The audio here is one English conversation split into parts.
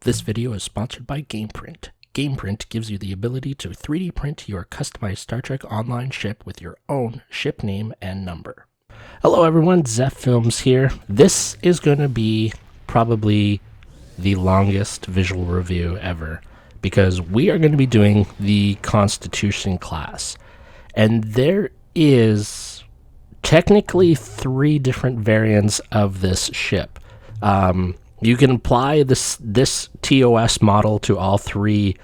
This video is sponsored by GamePrint. GamePrint gives you the ability to 3D print your customized Star Trek Online ship with your own ship name and number. Hello everyone, Zeph Films here. This is going to be probably the longest visual review ever because we are going to be doing the Constitution class. And there is technically 3 different variants of this ship. You can apply this TOS model to all 3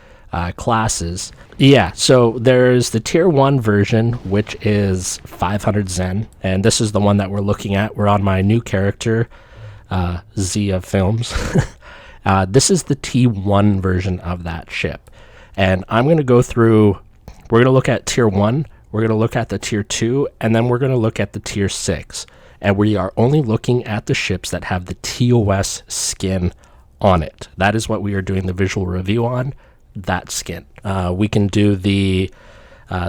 classes. Yeah, so there's the Tier 1 version, which is 500 Zen, and this is the one that we're looking at. We're on my new character, Zia Films. This is the T1 version of that ship. And I'm going to go through, we're going to look at Tier 1, we're going to look at the Tier 2, and then we're going to look at the Tier 6. And we are only looking at the ships that have the TOS skin on it. That is what we are doing the visual review on, that skin. We can do the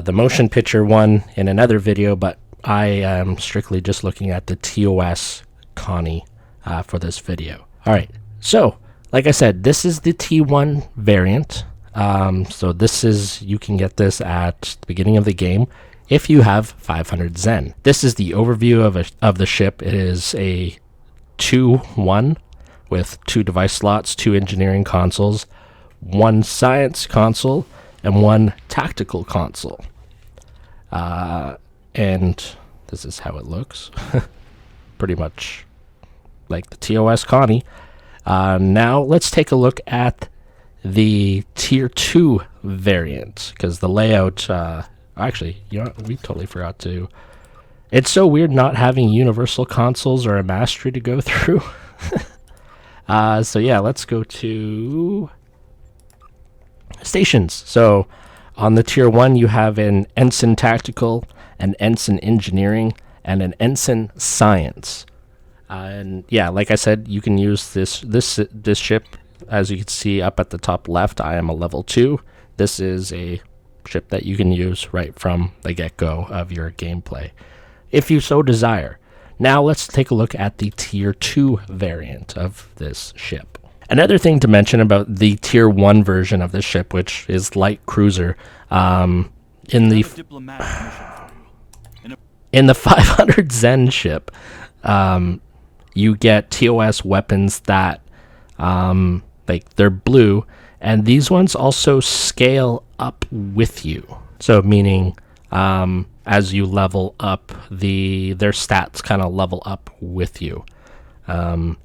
motion picture one in another video, but I am strictly just looking at the TOS Connie for this video. All right, so like I said, this is the T1 variant. So this is, you can get this at the beginning of the game if you have 500 Zen. This is the overview of the ship. It is a 2-1 with 2 device slots, 2 engineering consoles, 1 science console, and 1 tactical console. And this is how it looks. Pretty much like the TOS Connie. Now let's take a look at the Tier 2 variant, because the layout... actually, you know, we totally forgot to... It's so weird not having universal consoles or a mastery to go through. So yeah, let's go to stations. So on the Tier 1, you have an Ensign Tactical, an Ensign Engineering, and an Ensign Science. And yeah, like I said, you can use this ship. As you can see up at the top left, I am a level 2. This is a ship that you can use right from the get-go of your gameplay, if you so desire. Now let's take a look at the Tier 2 variant of this ship. Another thing to mention about the Tier 1 version of this ship, which is light cruiser, in the 500 Zen ship, you get TOS weapons that, like, they're blue, and these ones also scale up with you. So meaning, as you level up, their stats kind of level up with you. But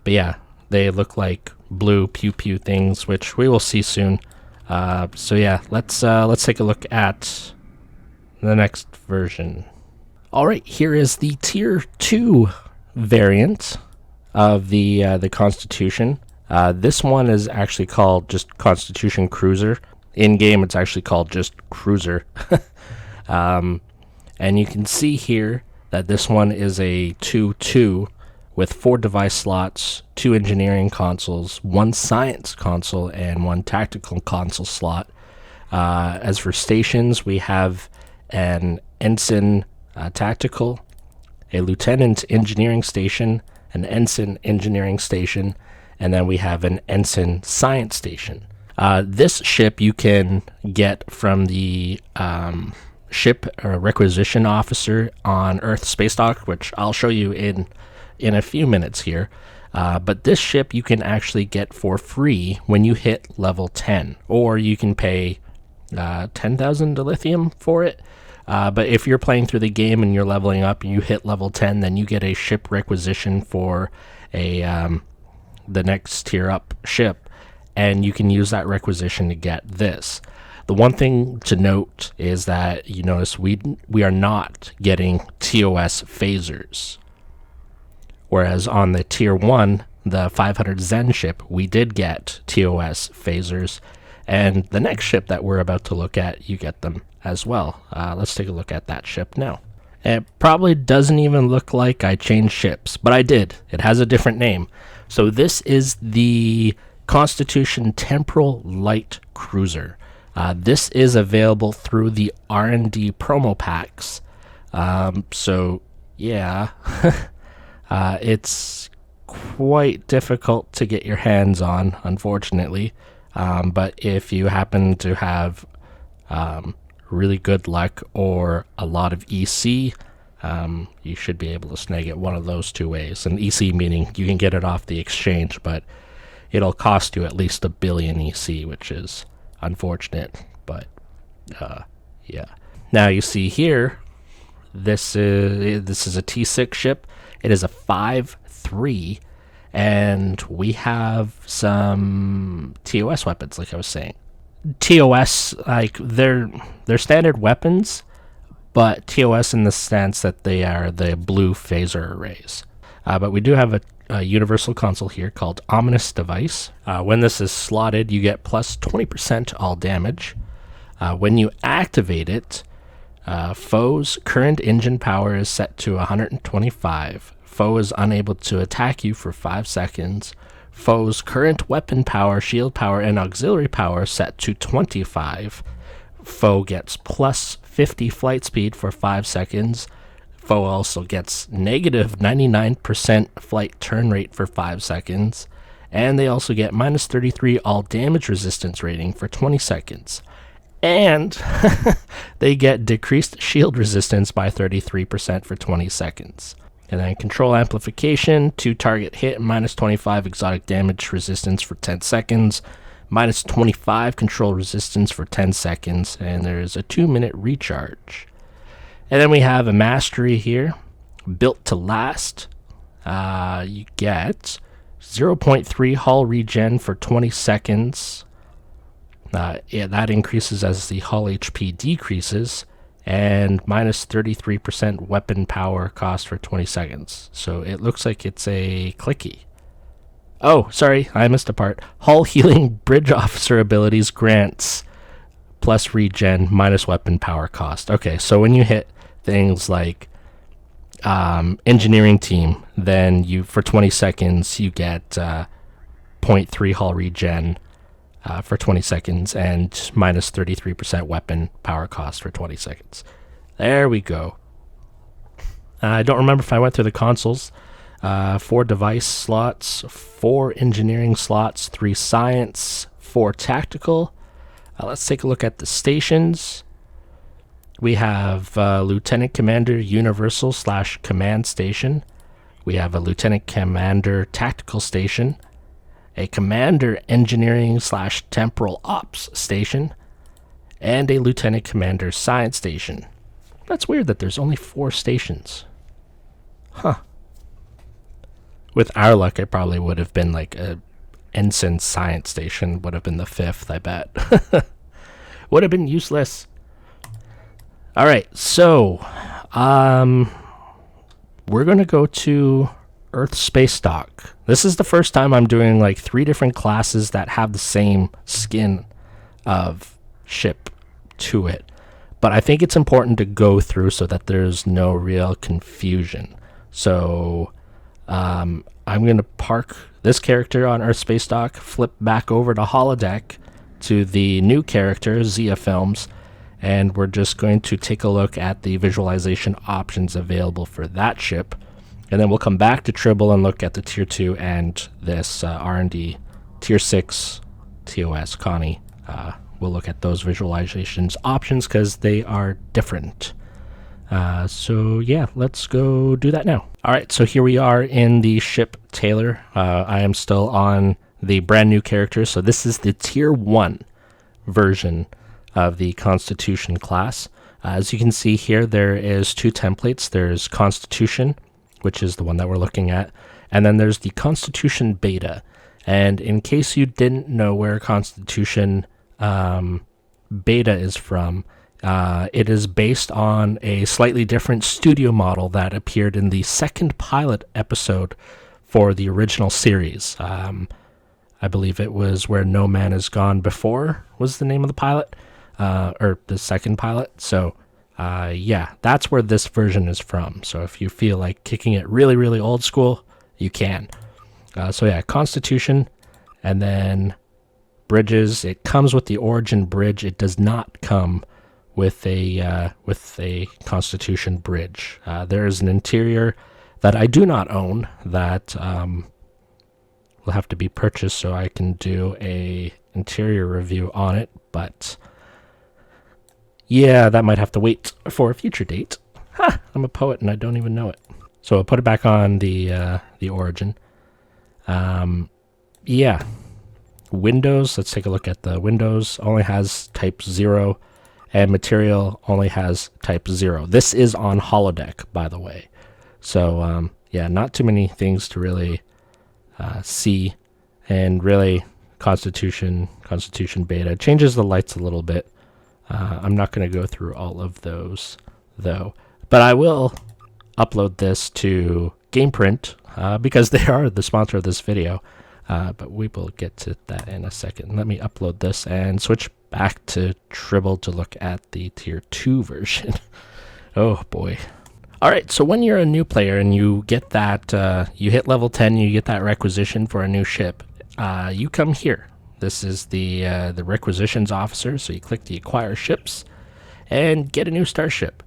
yeah, they look like blue pew pew things, which we will see soon. So yeah, let's take a look at the next version. All right, here is the Tier 2 variant of the Constitution. This one is actually called just Constitution Cruiser. In game, it's actually called just Cruiser. And you can see here that this one is a 2-2 with 4 device slots, 2 engineering consoles, 1 science console, and 1 tactical console slot. As for stations, we have an Ensign Tactical, a Lieutenant Engineering Station, an Ensign Engineering Station, and then we have an Ensign Science Station. This ship you can get from the ship requisition officer on Earth Space Dock, which I'll show you in a few minutes here. But this ship you can actually get for free when you hit level 10, or you can pay 10,000 dilithium for it. But if you're playing through the game and you're leveling up and you hit level 10, then you get a ship requisition for the next tier up ship, and you can use that requisition to get this. The one thing to note is that you notice we are not getting TOS phasers, whereas on the Tier 1, the 500 Zen ship, we did get TOS phasers, and the next ship that we're about to look at, you get them as well. Let's take a look at that ship now. It probably doesn't even look like I changed ships, but I did. It has a different name. So this is the Constitution Temporal Light Cruiser. This is available through the R&D promo packs. So yeah, it's quite difficult to get your hands on, unfortunately. But if you happen to have really good luck or a lot of EC, you should be able to snag it one of those two ways. And EC meaning you can get it off the exchange, but it'll cost you at least 1 billion EC, which is unfortunate. But yeah. Now you see here, this is a T6 ship. It is a 5-3, and we have some TOS weapons, like I was saying. TOS, like they're standard weapons, but TOS in the sense that they are the blue phaser arrays. But we do have a universal console here called Ominous Device. When this is slotted, you get plus 20% all damage. When you activate it, foe's current engine power is set to 125. Foe is unable to attack you for 5 seconds. Foe's current weapon power, shield power, and auxiliary power set to 25. Foe gets plus 50 flight speed for 5 seconds. Foe also gets negative 99% flight turn rate for 5 seconds. And they also get minus 33 all damage resistance rating for 20 seconds. And they get decreased shield resistance by 33% for 20 seconds. And then control amplification, 2 target hit, minus 25 exotic damage resistance for 10 seconds, minus 25 control resistance for 10 seconds, and there's a 2-minute recharge. And then we have a mastery here, built to last. You get 0.3 hull regen for 20 seconds. Yeah, that increases as the hull HP decreases, and minus 33% weapon power cost for 20 seconds. So it looks like it's a clicky. Oh, sorry, I missed a part. Hull healing bridge officer abilities grants plus regen minus weapon power cost. Okay, so when you hit things like engineering team, then you for 20 seconds you get 0.3 hull regen for 20 seconds and minus 33% weapon power cost for 20 seconds. There we go. I don't remember if I went through the consoles. 4 device slots, 4 engineering slots, 3 science, 4 tactical. Let's take a look at the stations. We have Lieutenant Commander Universal / Command Station. We have a Lieutenant Commander Tactical Station, a Commander Engineering / Temporal Ops Station, and a Lieutenant Commander Science Station. That's weird that there's only 4 stations. Huh. With our luck, it probably would have been like a Ensign Science Station, would have been the 5th, I bet. Would have been useless. Alright, so, we're going to go to Earth Space Dock. This is the first time I'm doing like 3 different classes that have the same skin of ship to it. But I think it's important to go through so that there's no real confusion. So I'm going to park this character on Earth Space Dock, flip back over to Holodeck to the new character, Zia Films, and we're just going to take a look at the visualization options available for that ship. And then we'll come back to Tribble and look at the Tier 2 and this R&D Tier 6 TOS Connie. We'll look at those visualizations options because they are different. So yeah, let's go do that now. Alright, so here we are in the ship Tailor. I am still on the brand new character, so this is the Tier 1 version of the Constitution class. As you can see here, there is 2 templates. There's Constitution, which is the one that we're looking at, and then there's the Constitution Beta. And in case you didn't know where Constitution Beta is from, it is based on a slightly different studio model that appeared in the 2nd pilot episode for the original series. I believe it was Where No Man Is Gone Before was the name of the pilot, or the 2nd pilot. So yeah, that's where this version is from. So if you feel like kicking it really, really old school, you can. So yeah, Constitution, and then bridges. It comes with the Origin bridge. It does not come with a Constitution bridge. There is an interior that I do not own that will have to be purchased so I can do a interior review on it, but yeah, that might have to wait for a future date. Ha! I'm a poet and I don't even know it. So I'll put it back on the origin. Yeah. Windows, let's take a look at the Windows. Only has type 0, and material only has type 0. This is on holodeck, by the way. So, yeah, not too many things to really see. And really, Constitution beta changes the lights a little bit. I'm not going to go through all of those, though. But I will upload this to GamePrint because they are the sponsor of this video. But we will get to that in a second. Let me upload this and switch back to Tribble to look at the Tier 2 version. Oh, boy. All right, so when you're a new player and you get that, you hit level 10, you get that requisition for a new ship, you come here. This is the requisitions officer, so you click the acquire ships and get a new starship.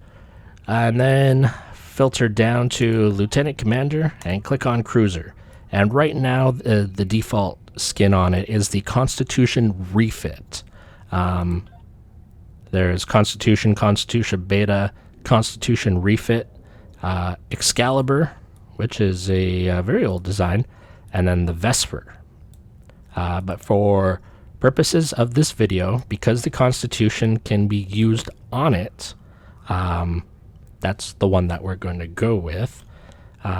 And then filter down to Lieutenant Commander and click on Cruiser. And right now, the default skin on it is the Constitution refit. There's Constitution Beta, Constitution refit, Excalibur, which is a very old design, and then the Vesper. But for purposes of this video, because the Constitution can be used on it, that's the one that we're going to go with.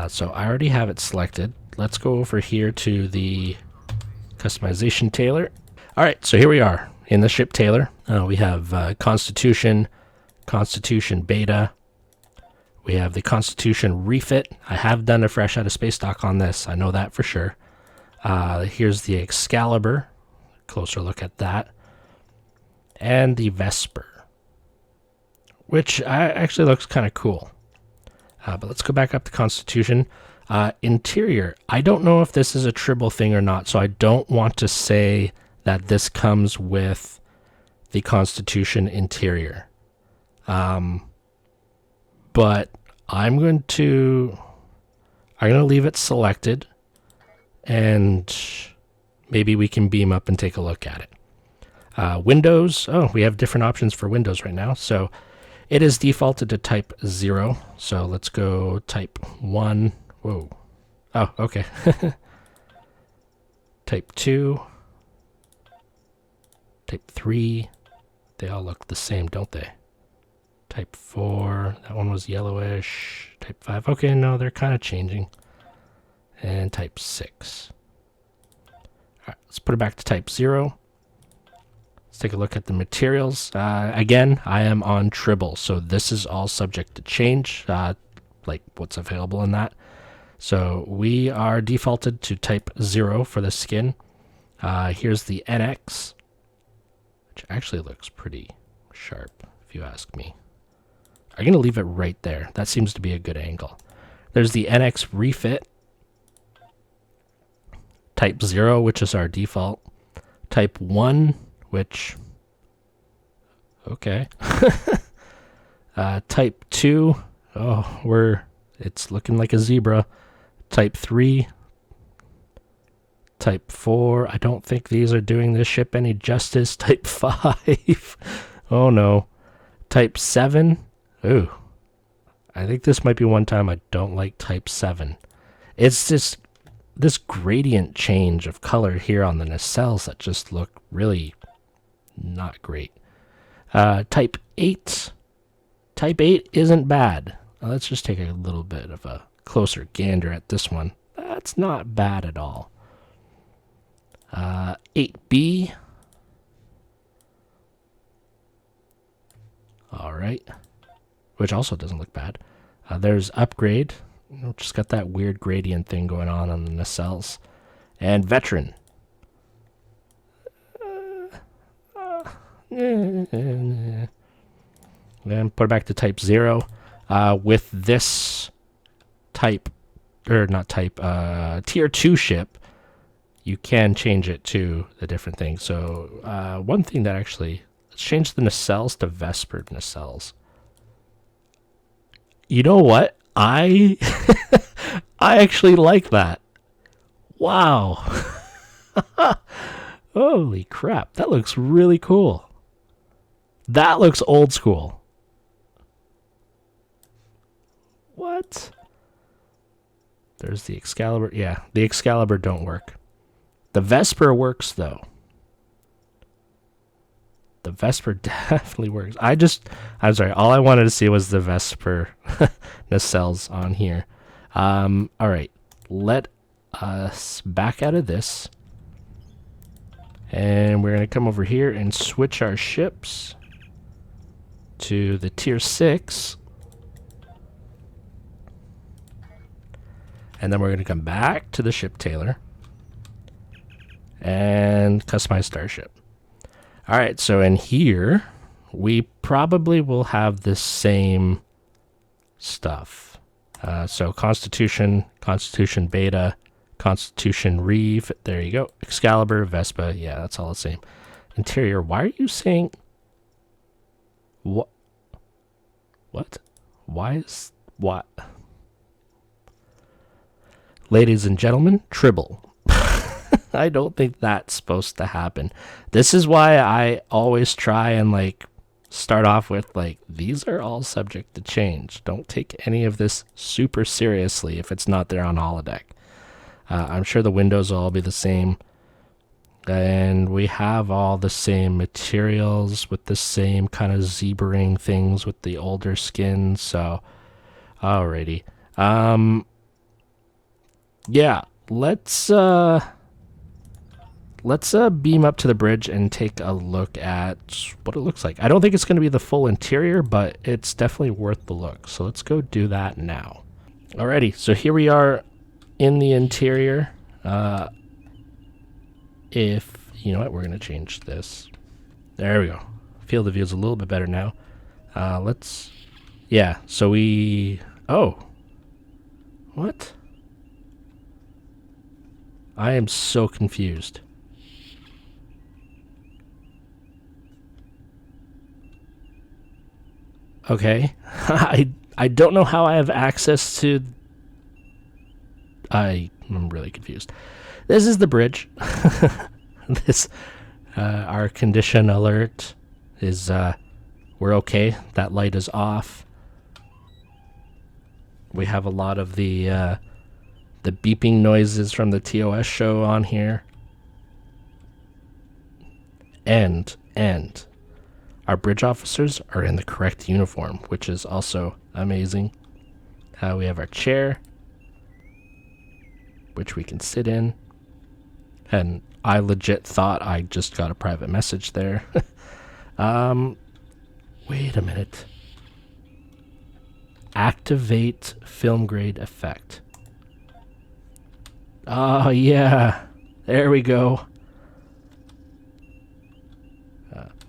So I already have it selected. Let's go over here to the customization tailor. All right, so here we are in the ship tailor. We have Constitution beta. We have the Constitution refit. I have done a fresh out of space dock on this. I know that for sure. Here's the Excalibur. Closer look at that. And the Vesper, which actually looks kind of cool. But let's go back up to Constitution. Interior. I don't know if this is a Tribble thing or not, so I don't want to say that this comes with the Constitution interior. But I'm going to leave it selected, and maybe we can beam up and take a look at it. Windows. Oh, we have different options for Windows right now. So it is defaulted to type 0. So let's go type 1. Whoa. Oh, okay. Type 2. Type 3. They all look the same, don't they? Type 4. That one was yellowish. Type 5. Okay, no, they're kind of changing. And type 6. All right, let's put it back to type 0. Let's take a look at the materials. Again, I am on Tribble, so this is all subject to change, like what's available in that. So we are defaulted to type 0 for the skin. Here's the NX, which actually looks pretty sharp, if you ask me. I'm going to leave it right there. That seems to be a good angle. There's the NX refit. Type 0, which is our default. Type 1, which... okay. Type 2. Oh, it's looking like a zebra. Type 3. Type 4. I don't think these are doing this ship any justice. Type 5. Oh no. Type 7. Ooh. I think this might be one time I don't like type 7. It's just this gradient change of color here on the nacelles that just look really not great. Type 8. Type 8 isn't bad. Let's just take a little bit of a closer gander at this one. That's not bad at all. 8B. All right. Which also doesn't look bad. There's upgrade. Just got that weird gradient thing going on the nacelles. And veteran. Then put it back to type 0. With this type, or not type, tier 2 ship, you can change it to the different things. So one thing that actually, let's change the nacelles to Vesper nacelles. You know what? I actually like that. Wow. Holy crap. That looks really cool. That looks old school. What? There's the Excalibur. Yeah, the Excalibur don't work. The Vesper works, though. The Vesper definitely works. I'm sorry, all I wanted to see was the Vesper nacelles on here. Alright, let us back out of this. And we're going to come over here and switch our ships to the tier 6. And then we're going to come back to the ship tailor and customize starship. All right, so in here, we probably will have the same stuff. So Constitution, Constitution Beta, Constitution Reeve, there you go. Excalibur, Vespa, yeah, that's all the same. Interior, why are you saying... What? What? Why is... What? Ladies and gentlemen, Tribble. I don't think that's supposed to happen. This is why I always try and like start off with like, these are all subject to change. Don't take any of this super seriously if it's not there on holodeck. I'm sure the windows will all be the same. And we have all the same materials with the same kind of zebraing things with the older skins. So, alrighty. Yeah, let's beam up to the bridge and take a look at what it looks like. I don't think it's going to be the full interior, but it's definitely worth the look. So let's go do that now. Alrighty, so here we are in the interior. If, you know what, we're going to change this. There we go. Field of view is a little bit better now. Yeah, so oh. What? I am so confused. Okay. I don't know how I have access to... I'm really confused. This is the bridge. Our condition alert is, we're okay. That light is off. We have a lot of the beeping noises from the TOS show on here. And our bridge officers are in the correct uniform, which is also amazing. We have our chair, which we can sit in. And I legit thought I just got a private message there. Wait a minute. Activate film grade effect. Oh, yeah. There we go.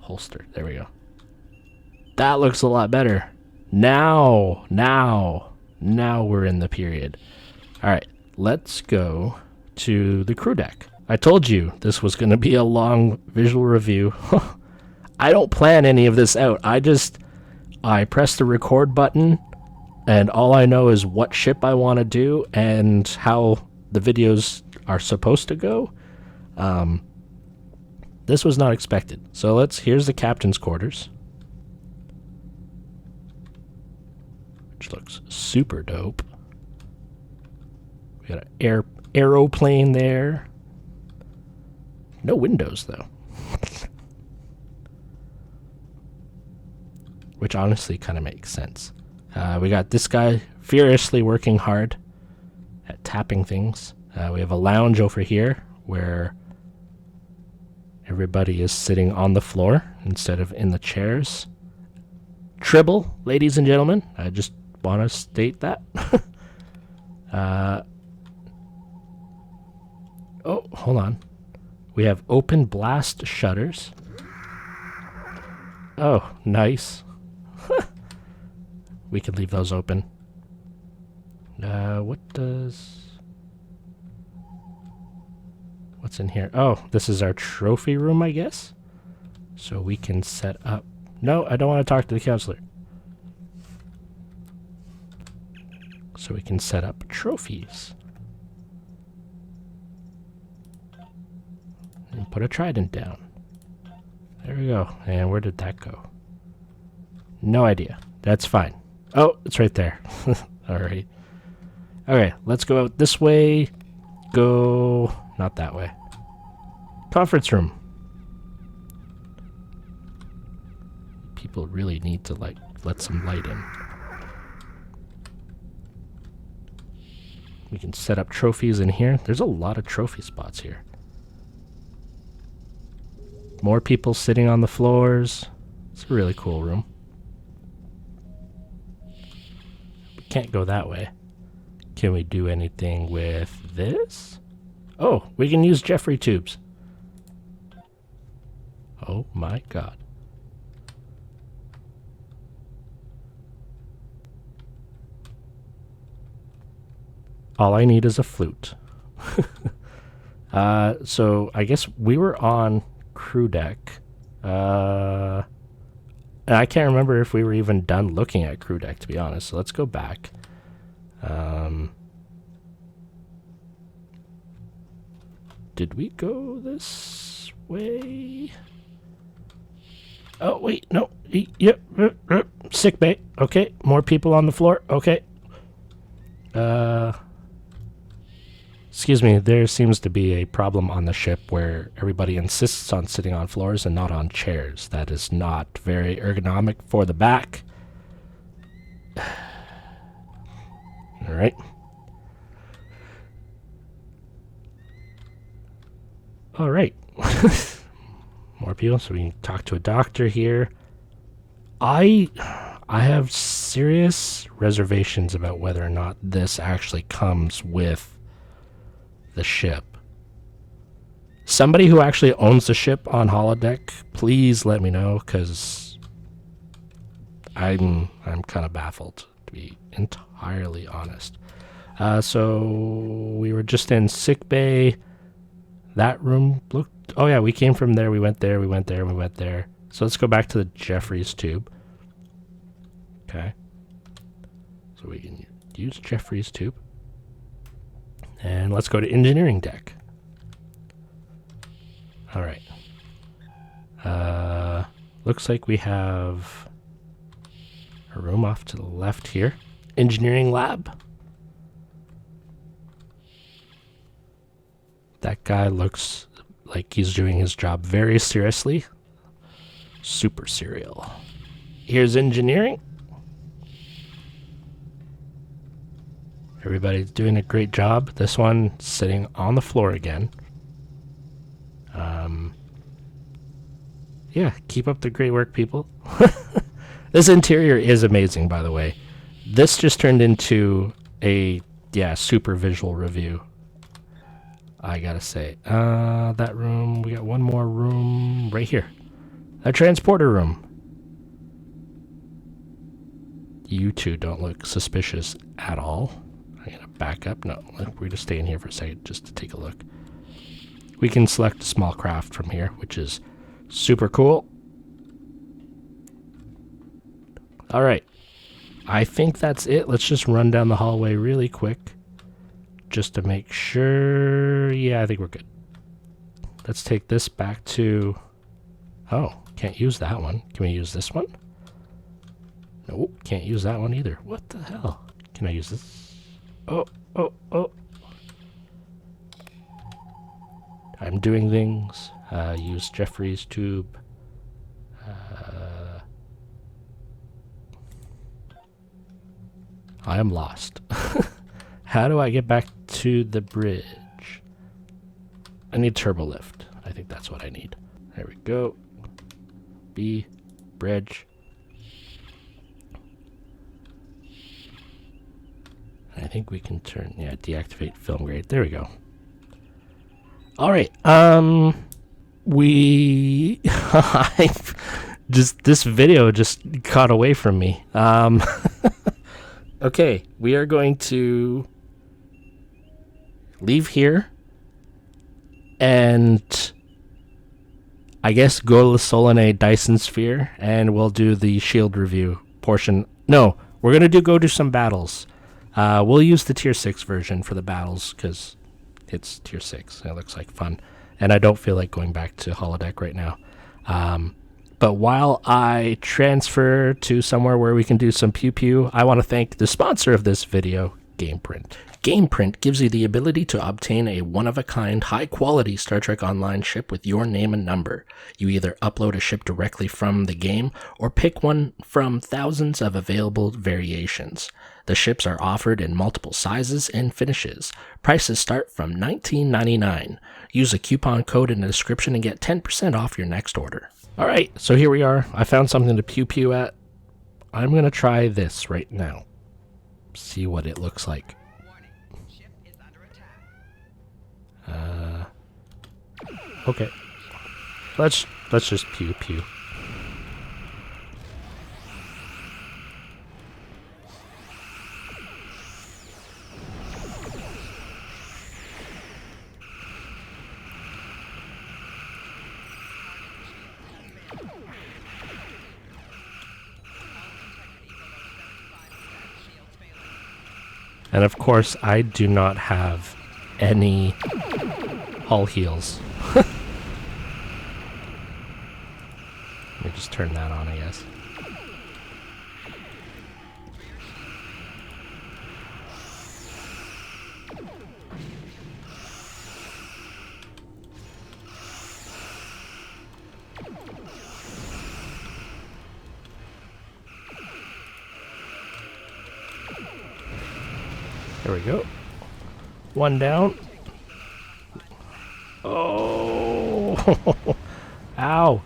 Holster. There we go. That looks a lot better. Now we're in the period. All right, let's go to the crew deck. I told you this was going to be a long visual review. I don't plan any of this out. I press the record button, and all I know is what ship I want to do and how the videos are supposed to go. This was not expected. So here's the captain's quarters, which looks super dope. We got an aeroplane there. No windows though. Which honestly kind of makes sense. We got this guy furiously working hard at tapping things. We have a lounge over here where everybody is sitting on the floor instead of in the chairs. Tribble, ladies and gentlemen. I just want to state that. Oh, hold on. We have open blast shutters. Oh, nice. We can leave those open. What's in here? Oh, this is our trophy room, I guess. So we can set up... No, I don't want to talk to the counselor. So we can set up trophies. put a trident down. There we go. And where did that go? No idea. That's fine. Oh, it's right there. All right. Okay, let's go out this way. Go... not that way. Conference room. People really need to, like, let some light in. We can set up trophies in here. There's a lot of trophy spots here. More people sitting on the floors. It's a really cool room. We can't go that way. Can we do anything with this? Oh, we can use Jeffrey tubes. Oh my god. All I need is a flute. So I guess we were on crew deck. And I can't remember if we were even done looking at crew deck, to be honest. So let's go back. Did we go this way? Oh, wait, no. Yep. Sick bay. Okay, more people on the floor. Okay. Excuse me, there seems to be a problem on the ship where everybody insists on sitting on floors and not on chairs. That is not very ergonomic for the back. Alright. Alright. More people, so we can talk to a doctor here. I have serious reservations about whether or not this actually comes with the ship. Somebody who actually owns the ship on holodeck, please let me know, because I'm kind of baffled, to be entirely honest. So we were just in sick bay. That room looked... oh yeah, we came from there, we went there, we went there, we went there. So let's go back to the Jeffrey's tube. Okay. So we can use Jeffrey's tube. And let's go to engineering deck. Alright. Looks like we have a room off to the left here. Engineering lab. That guy looks like he's doing his job very seriously. Super serial. Here's engineering. Everybody's doing a great job. This one sitting on the floor again. Yeah, keep up the great work, people. This interior is amazing, by the way. This just turned into a, yeah, super visual review, I gotta say. That room, we got one more room right here. A transporter room. You two don't look suspicious at all. I'm gonna back up. No, we're gonna stay in here for a second just to take a look. We can select a small craft from here, which is super cool. All right. I think that's it. Let's just run down the hallway really quick just to make sure. Yeah, I think we're good. Let's take this back to... oh, can't use that one. Can we use this one? Nope, can't use that one either. What the hell? Can I use this? Oh. I'm doing things. Use Jeffrey's tube. I am lost. How do I get back to the bridge? I need turbo lift. I think that's what I need. There we go. B, bridge. I think we can turn, yeah, deactivate film grade. There we go. All right. We this video just caught away from me. Okay, we are going to leave here and I guess go to the Solanae Dyson Sphere and we'll do the shield review portion. No, we're going to go do some battles. We'll use the tier 6 version for the battles because it's tier 6 and it looks like fun. and I don't feel like going back to holodeck right now. But while I transfer to somewhere where we can do some pew pew, I want to thank the sponsor of this video, GamePrint. GamePrint gives you the ability to obtain a one-of-a-kind, high-quality Star Trek Online ship with your name and number. You either upload a ship directly from the game, or pick one from thousands of available variations. The ships are offered in multiple sizes and finishes. Prices start from $19.99. Use a coupon code in the description and get 10% off your next order. Alright, so here we are. I found something to pew-pew at. I'm going to try this right now. See what it looks like. Okay. Let's just pew pew. And of course, I do not have any hull heals. Let me just turn that on, I guess. There we go. One down. Oh! Ow!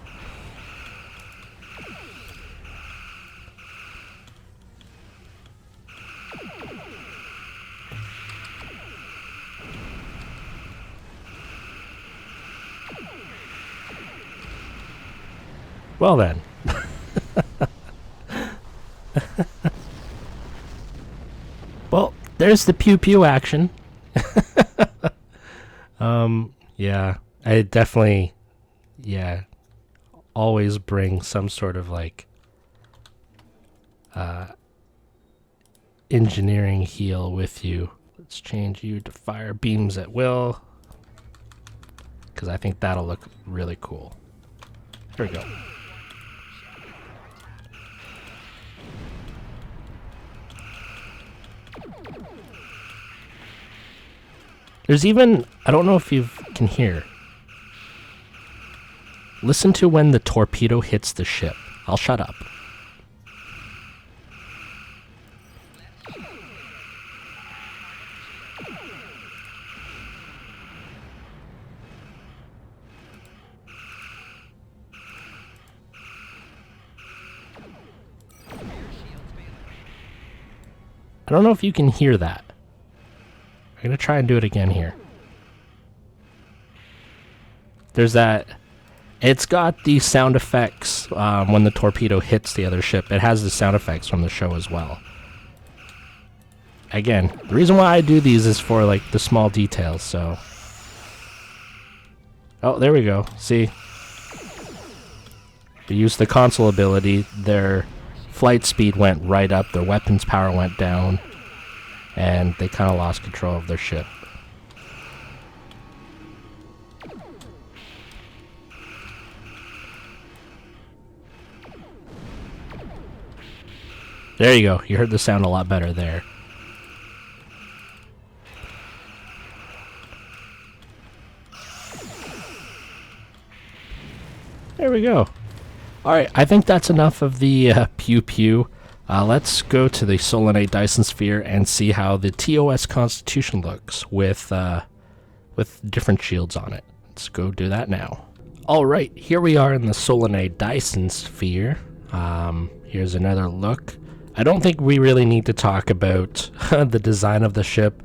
Well then. Well, there's the pew pew action. Yeah, I definitely, always bring some sort of like engineering heal with you. Let's change you to fire beams at will, because I think that'll look really cool. Here we go. There's even, I don't know if you can hear. Listen to when the torpedo hits the ship. I'll shut up. I don't know if you can hear that. I'm going to try and do it again here. There's that. It's got the sound effects when the torpedo hits the other ship. It has the sound effects from the show as well. Again, the reason why I do these is for like the small details, so. Oh, there we go. See? They used the console ability. Their flight speed went right up. Their weapons power went down. And they kind of lost control of their ship. There you go. You heard the sound a lot better there. There we go. Alright, I think that's enough of the pew pew. Let's go to the Solanae Dyson Sphere and see how the TOS Constitution looks with different shields on it. Let's go do that now. Alright, here we are in the Solanae Dyson Sphere. Here's another look. I don't think we really need to talk about the design of the ship.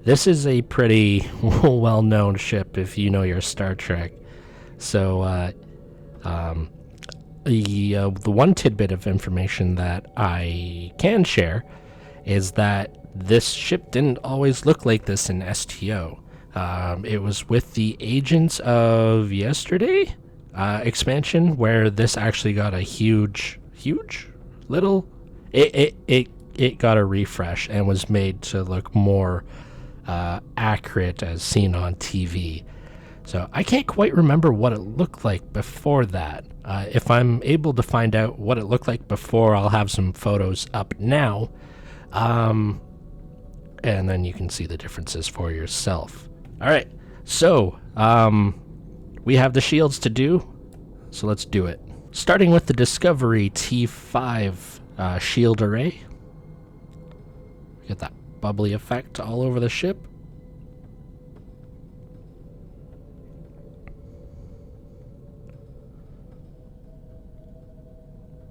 This is a pretty well-known ship if you know your Star Trek. So, the one tidbit of information that I can share is that this ship didn't always look like this in STO. It was with the Agents of Yesterday expansion where this actually got a huge little. It got a refresh and was made to look more accurate as seen on TV. So I can't quite remember what it looked like before that. If I'm able to find out what it looked like before, I'll have some photos up now. And then you can see the differences for yourself. All right, so we have the shields to do, so let's do it. Starting with the Discovery T5 shield array. Get that bubbly effect all over the ship.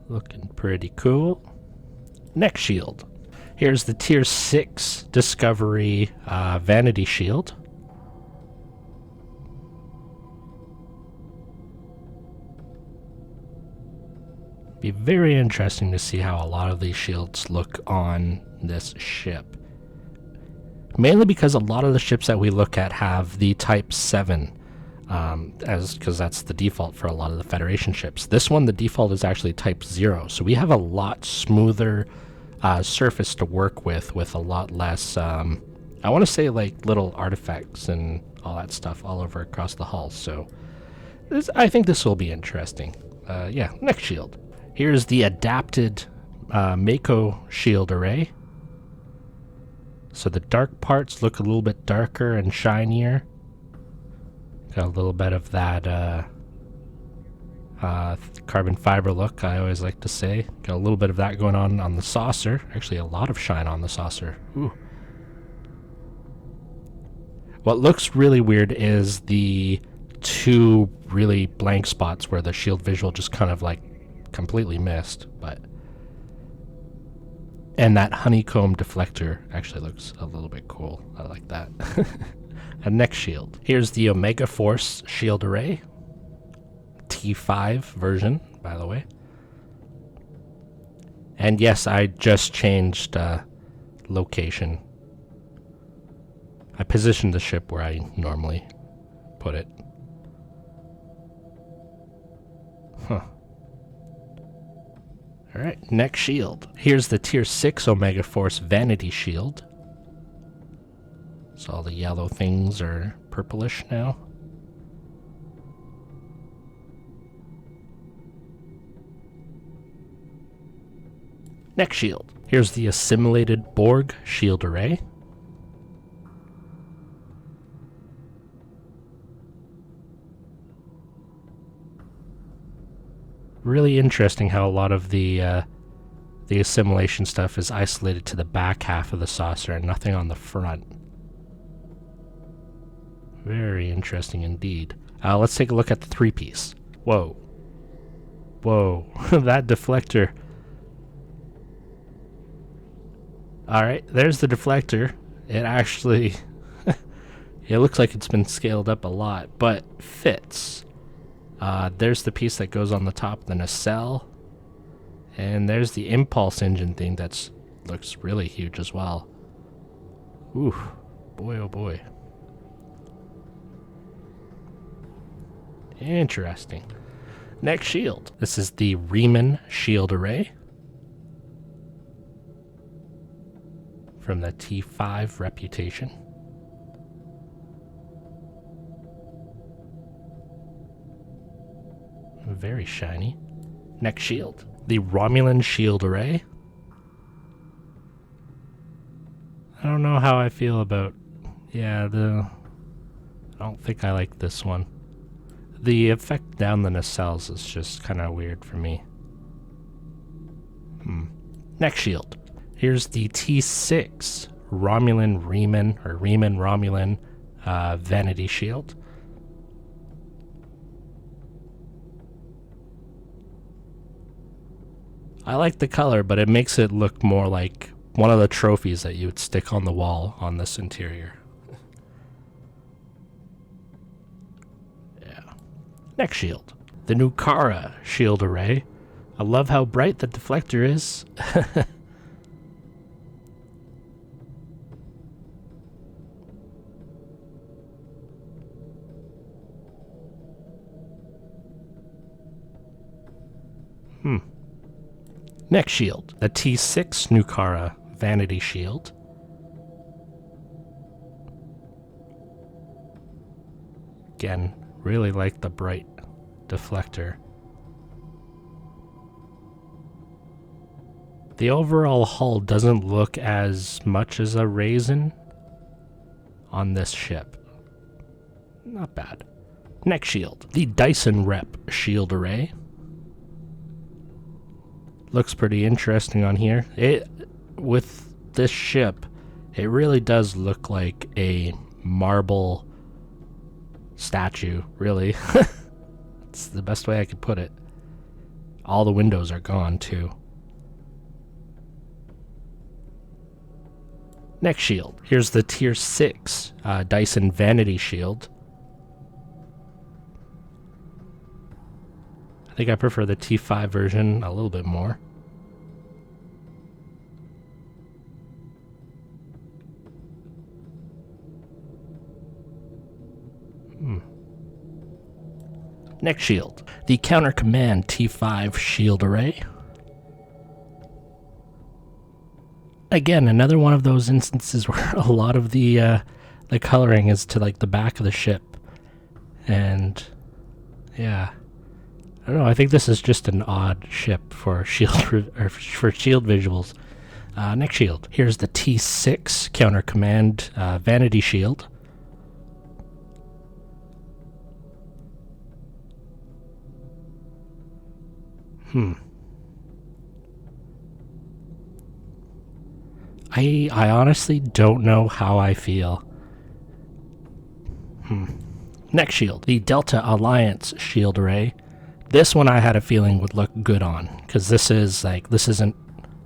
Looking pretty cool. Next shield. Here's the Tier 6 Discovery Vanity shield. Be very interesting to see how a lot of these shields look on this ship. Mainly because a lot of the ships that we look at have the Type 7, because that's the default for a lot of the Federation ships. This one, the default is actually Type 0, so we have a lot smoother surface to work with a lot less, I want to say, like little artifacts and all that stuff all over across the hull. So I think this will be interesting. Yeah, next shield. Here's the adapted Mako shield array. So the dark parts look a little bit darker and shinier. Got a little bit of that carbon fiber look, I always like to say. Got a little bit of that going on the saucer. Actually, a lot of shine on the saucer. Ooh. What looks really weird is the two really blank spots where the shield visual just kind of like completely missed, and that honeycomb deflector actually looks a little bit cool. I like that. And next shield. Here's the Omega Force shield array. T5 version, by the way. And yes, I just changed location. I positioned the ship where I normally put it. Huh. Alright, next shield. Here's the Tier 6 Omega Force Vanity shield. So all the yellow things are purplish now. Next shield. Here's the assimilated Borg shield array. Really interesting how a lot of the assimilation stuff is isolated to the back half of the saucer and nothing on the front. Very interesting indeed. Let's take a look at the three-piece. Whoa. Whoa. That deflector. Alright, there's the deflector. It actually... it looks like it's been scaled up a lot, but fits. There's the piece that goes on the top of the nacelle. And there's the impulse engine thing that looks really huge as well. Ooh. Boy, oh boy. Interesting. Next shield. This is the Riemann shield array from the T5 Reputation. Very shiny. Next shield. The Romulan shield array. I don't know how I feel about... yeah, I don't think I like this one. The effect down the nacelles is just kind of weird for me. Next shield. Here's the T6 Romulan Riemann, or Riemann Romulan Vanity shield. I like the color, but it makes it look more like one of the trophies that you would stick on the wall on this interior. Yeah. Next shield. The Nukara shield array. I love how bright the deflector is. Next shield, the T6 Nukara Vanity shield. Again, really like the bright deflector. The overall hull doesn't look as much as a raisin on this ship. Not bad. Next shield, the Dyson Rep shield array. Looks pretty interesting on here. With this ship, it really does look like a marble statue, really. It's the best way I could put it. All the windows are gone, too. Next shield. Here's the Tier 6 Dyson Vanity shield. I think I prefer the T5 version a little bit more. Next shield. The Counter Command T5 shield array. Again, another one of those instances where a lot of the coloring is to like the back of the ship. And yeah. I don't know, I think this is just an odd ship for shield for shield visuals. Next shield. Here's the T6 Counter Command Vanity shield. I honestly don't know how I feel. Next shield. The Delta Alliance shield array. This one I had a feeling would look good on, because this isn't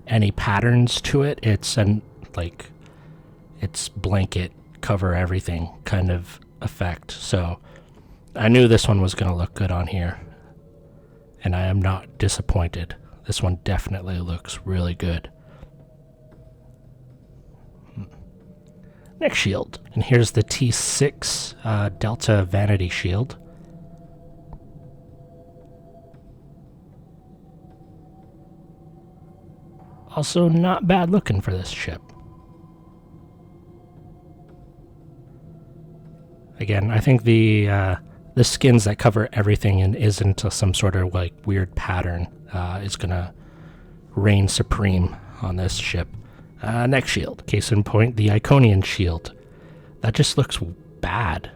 any patterns to it. It's it's blanket cover everything kind of effect. So I knew this one was going to look good on here, and I am not disappointed. This one definitely looks really good. Next shield, and here's the T6 Delta Vanity shield. Also not bad looking for this ship. Again, I think the skins that cover everything and isn't some sort of like weird pattern is gonna reign supreme on this ship. Next shield, case in point, the Iconian shield. That just looks bad.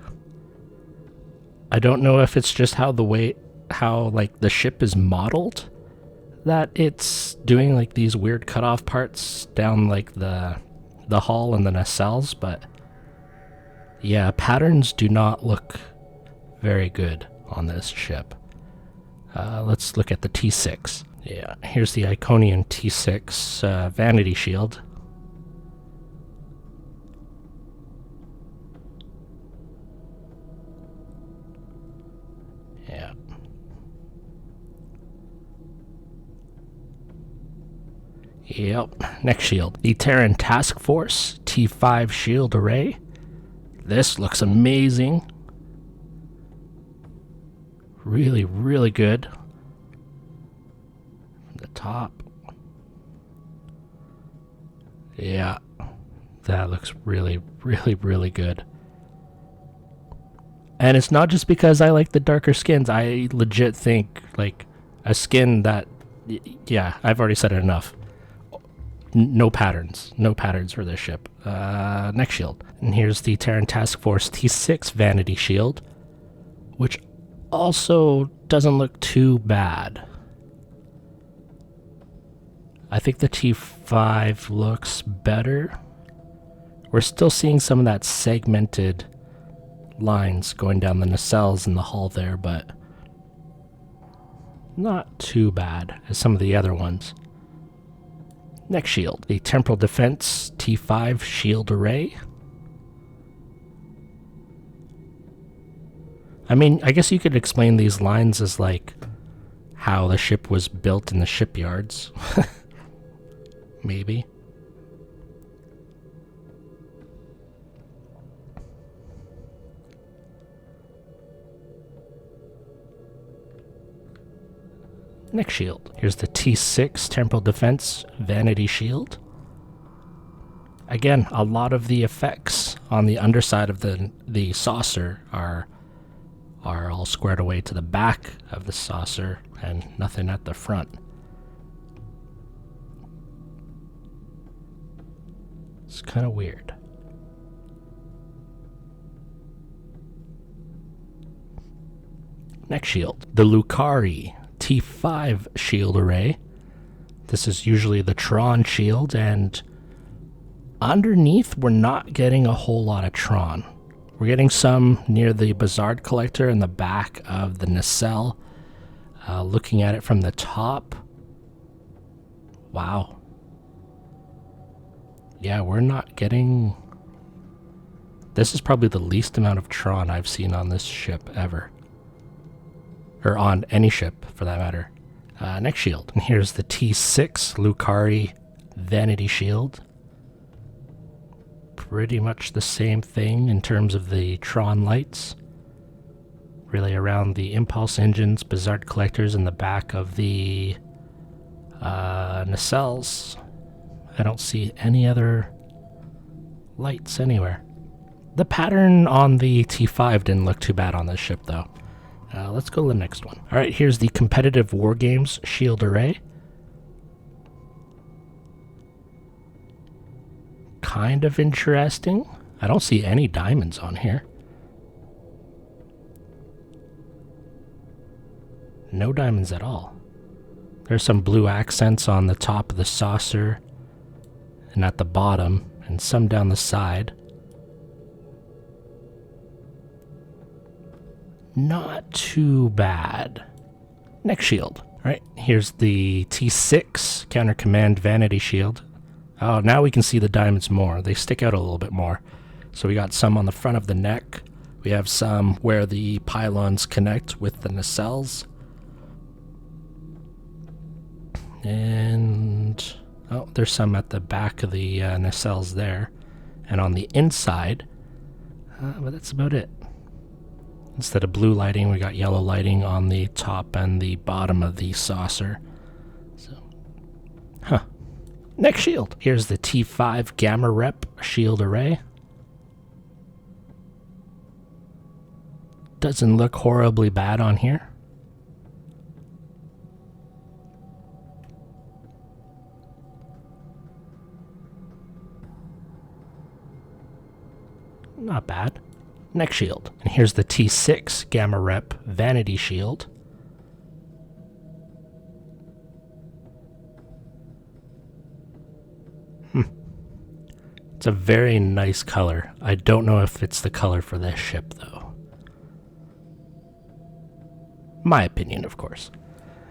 I don't know if it's just how the ship is modeled, that it's doing like these weird cutoff parts down like the hull and the nacelles, but yeah, patterns do not look very good on this ship. Let's look at the T6. Yeah, here's the Iconian T6 Vanity shield. Yeah. Yep. Next shield. The Terran Task Force T5 shield array. This looks amazing. Really, really good. From the top. Yeah. That looks really, really, really good. And it's not just because I like the darker skins. I legit think like a skin that, yeah, I've already said it enough. No patterns. No patterns for this ship. Next shield. And here's the Terran Task Force T6 Vanity shield, which also doesn't look too bad. I think the T5 looks better. We're still seeing some of that segmented lines going down the nacelles in the hull there, but not too bad as some of the other ones. Next shield, the Temporal Defense T5 shield array. I mean, I guess you could explain these lines as like how the ship was built in the shipyards. Maybe. Next shield. Here's the T6 Temporal Defense Vanity shield. Again, a lot of the effects on the underside of the saucer are are all squared away to the back of the saucer and nothing at the front. It's kind of weird. Next shield, the Lucari T5 shield array. This is usually the Tron shield, and underneath we're not getting a whole lot of Tron. We're getting some near the Bizarre Collector in the back of the nacelle. Looking at it from the top, wow. Yeah, we're not getting... This is probably the least amount of Tron I've seen on this ship ever. Or on any ship, for that matter. Next shield. And here's the T6 Lucari Vanity shield. Pretty much the same thing in terms of the Tron lights. Really around the impulse engines, Bizarre Collectors in the back of the nacelles. I don't see any other lights anywhere. The pattern on the T5 didn't look too bad on this ship, though. Let's go to the next one. Alright, here's the Competitive Wargames shield array. Kind of interesting. I don't see any diamonds on here. No diamonds at all. There's some blue accents on the top of the saucer and at the bottom, and some down the side. Not too bad. Next shield. Alright, here's the T6 Counter Command Vanity shield. Oh, now we can see the diamonds more. They stick out a little bit more. So we got some on the front of the neck. We have some where the pylons connect with the nacelles. And... oh, there's some at the back of the nacelles there. And on the inside. But that's about it. Instead of blue lighting, we got yellow lighting on the top and the bottom of the saucer. So, Next shield. Here's the T5 Gamma Rep shield array. Doesn't look horribly bad on here. Not bad. Next shield. And here's the T6 Gamma Rep Vanity shield. It's a very nice color. I don't know if it's the color for this ship, though. My opinion, of course.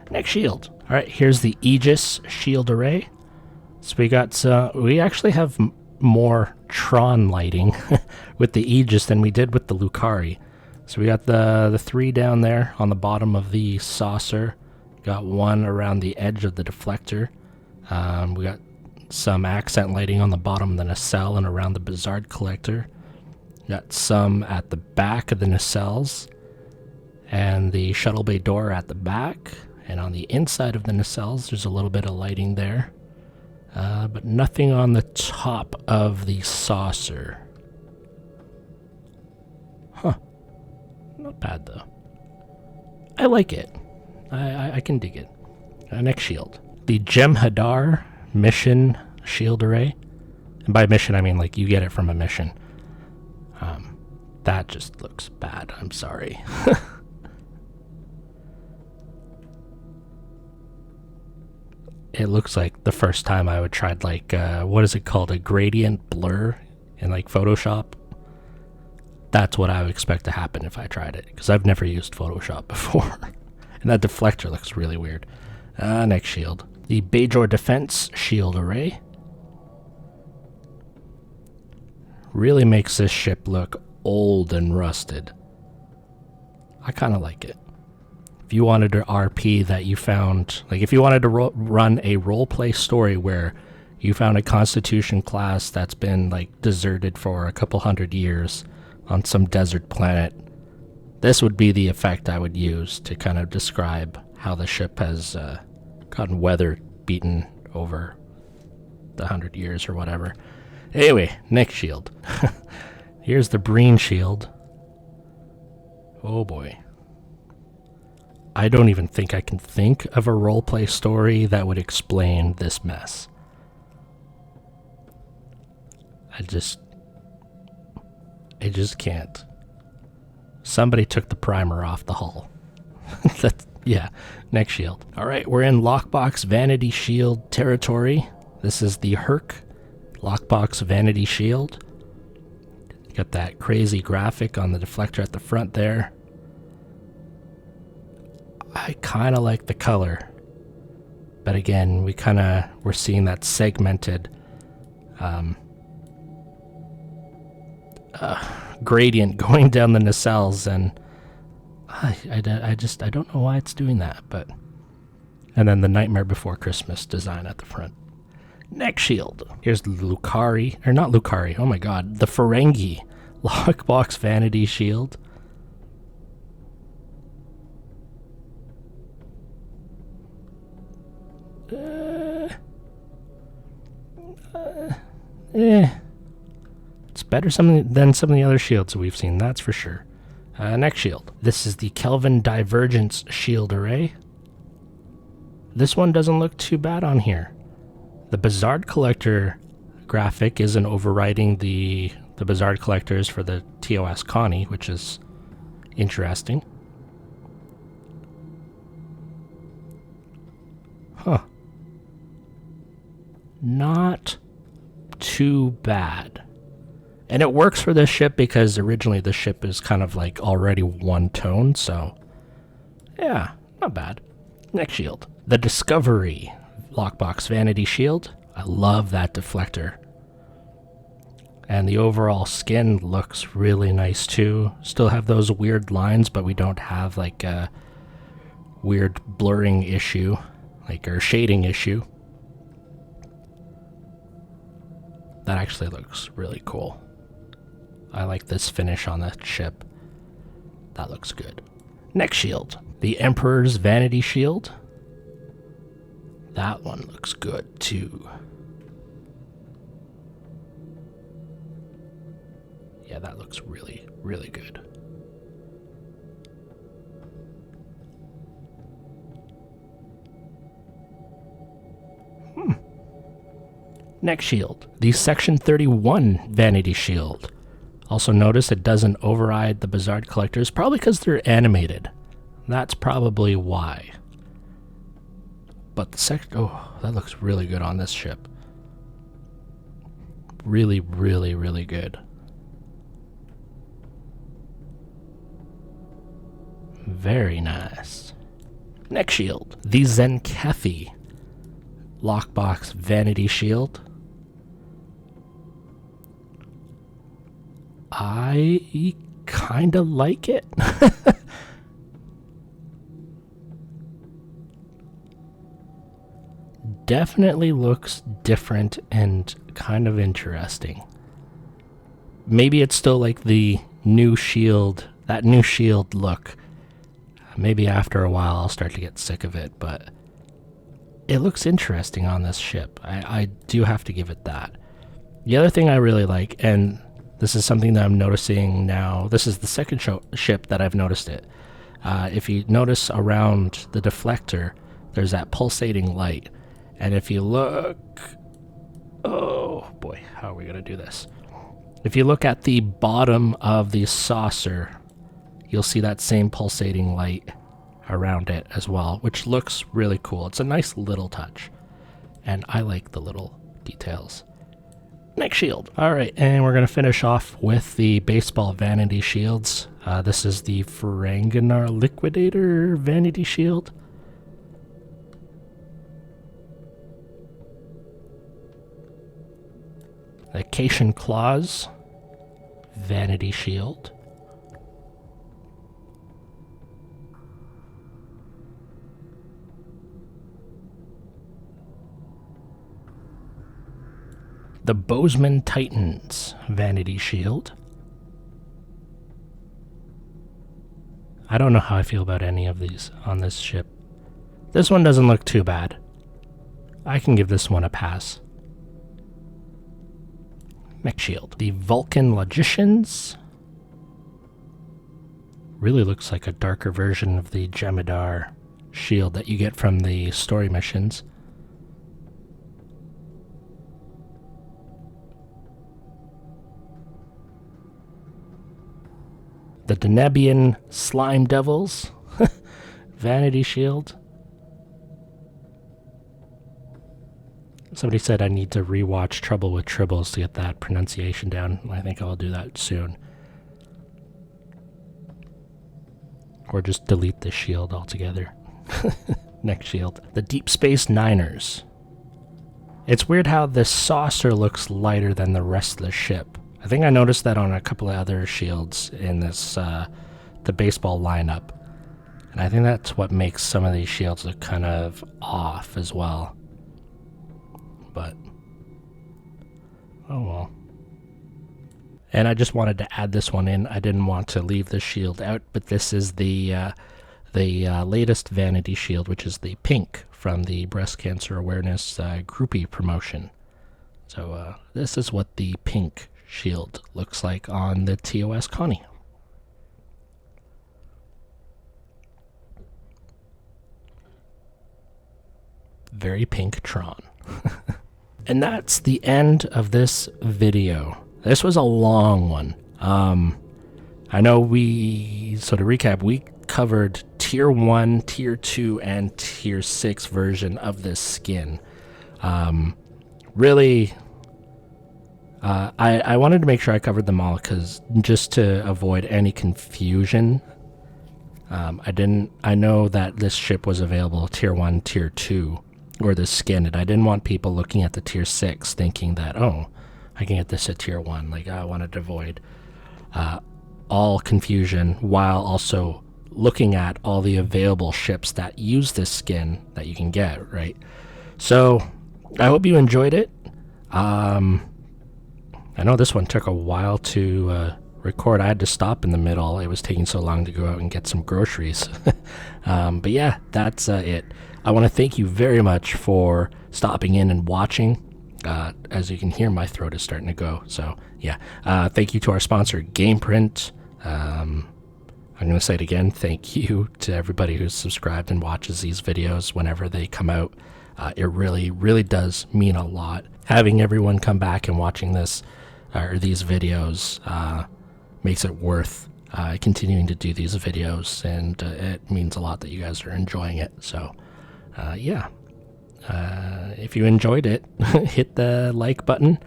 Next shield. Alright, here's the Aegis shield array. So we actually have more Tron lighting with the Aegis than we did with the Lucari. So we got the three down there on the bottom of the saucer. Got one around the edge of the deflector. We got some accent lighting on the bottom of the nacelle and around the Bizarre Collector. Got some at the back of the nacelles and the shuttle bay door at the back. And on the inside of the nacelles, there's a little bit of lighting there. But nothing on the top of the saucer. Not bad, though. I like it. I can dig it. Next shield. The Jem'Hadar mission shield array. And by mission, I mean, like, you get it from a mission. That just looks bad. I'm sorry. It looks like the first time I would try, like, what is it called? A gradient blur in, like, Photoshop. That's what I would expect to happen if I tried it, because I've never used Photoshop before. And that deflector looks really weird. Next shield. The Bajor Defense shield array. Really makes this ship look old and rusted. I kind of like it. If you wanted to RP that you found, like if you wanted to run a roleplay story where you found a Constitution class that's been like deserted for a couple hundred years on some desert planet, this would be the effect I would use to kind of describe how the ship has gotten weather beaten over the 100 years or whatever. Anyway, next shield. Here's the Breen shield. Oh boy. I don't even think I can think of a roleplay story that would explain this mess. I just can't. Somebody took the primer off the hull. Yeah, neck shield. All right, we're in Lockbox Vanity Shield territory. This is the Herc Lockbox Vanity Shield. Got that crazy graphic on the deflector at the front there. I kind of like the color, but again, we're seeing that segmented gradient going down the nacelles, and I don't know why it's doing that, but... And then the Nightmare Before Christmas design at the front. Neck shield. Here's the Lucari, or not Lucari, oh my god, the Ferengi Lockbox Vanity Shield. It's better than some of the other shields we've seen, that's for sure. Neck shield. This is the Kelvin Divergence Shield Array. This one doesn't look too bad on here. The Bizarre Collector graphic isn't overriding the Bizarre Collectors for the TOS Connie, which is interesting. Huh. Not too bad. And it works for this ship because originally the ship is kind of like already one tone, so yeah, not bad. Neck shield. The Discovery Lockbox Vanity Shield. I love that deflector. And the overall skin looks really nice too. Still have those weird lines, but we don't have like a weird blurring issue, or shading issue. That actually looks really cool. I like this finish on that ship. That looks good. Neck shield. The Emperor's Vanity Shield. That one looks good too. Yeah, that looks really, really good. Neck shield. The Section 31 Vanity Shield. Also notice it doesn't override the Bizarre Collectors, probably because they're animated. That's probably why. But the oh, that looks really good on this ship. Really, really, really good. Very nice. Neck shield. The Zenkethi Lockbox Vanity Shield. I kind of like it. Definitely looks different and kind of interesting. Maybe it's still like the new shield, that new shield look. Maybe after a while I'll start to get sick of it, but it looks interesting on this ship. I do have to give it that. The other thing I really like, and this is something that I'm noticing now, this is the second ship that I've noticed it. If you notice around the deflector, there's that pulsating light. And if you look... Oh boy, how are we going to do this? If you look at the bottom of the saucer, you'll see that same pulsating light around it as well, which looks really cool. It's a nice little touch. And I like the little details. Neck shield. Alright, and we're going to finish off with the baseball vanity shields. This is the Ferenginar Liquidator Vanity Shield. The Acacian Claws Vanity Shield. The Bozeman Titans Vanity Shield. I don't know how I feel about any of these on this ship. This one doesn't look too bad. I can give this one a pass. Mech shield. The Vulcan Logicians. Really looks like a darker version of the Jem'Hadar shield that you get from the story missions. The Denebian Slime Devils. Vanity shield. Somebody said I need to rewatch Trouble with Tribbles to get that pronunciation down. I think I'll do that soon. Or just delete the shield altogether. Next shield. The Deep Space Niners. It's weird how the saucer looks lighter than the rest of the ship. I think I noticed that on a couple of other shields in this, the baseball lineup. And I think that's what makes some of these shields look kind of off as well. But, oh well. And I just wanted to add this one in. I didn't want to leave the shield out, but this is the latest Vanity shield, which is the pink from the Breast Cancer Awareness groupie promotion. So this is what the pink shield looks like on the TOS Connie. Very pink Tron. And that's the end of this video. This was a long one. I know so to recap, we covered Tier 1, Tier 2, and Tier 6 version of this skin. Really, I wanted to make sure I covered them all, because just to avoid any confusion, I know that this ship was available Tier 1, Tier 2, or the skin, and I didn't want people looking at the Tier 6 thinking that, oh, I can get this at Tier 1. Like, I wanted to avoid all confusion while also looking at all the available ships that use this skin that you can get, right? So, I hope you enjoyed it. I know this one took a while to record. I had to stop in the middle. It was taking so long to go out and get some groceries. But yeah, that's it. I want to thank you very much for stopping in and watching. As you can hear, my throat is starting to go. So yeah, thank you to our sponsor, GamePrint. I'm going to say it again. Thank you to everybody who's subscribed and watches these videos whenever they come out. It really, really does mean a lot. Having everyone come back and watching this or these videos makes it worth continuing to do these videos, and it means a lot that you guys are enjoying it. So yeah, if you enjoyed it, hit the like button,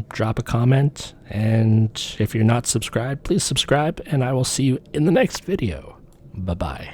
drop a comment, and if you're not subscribed, please subscribe, and I will see you in the next video. Bye-bye.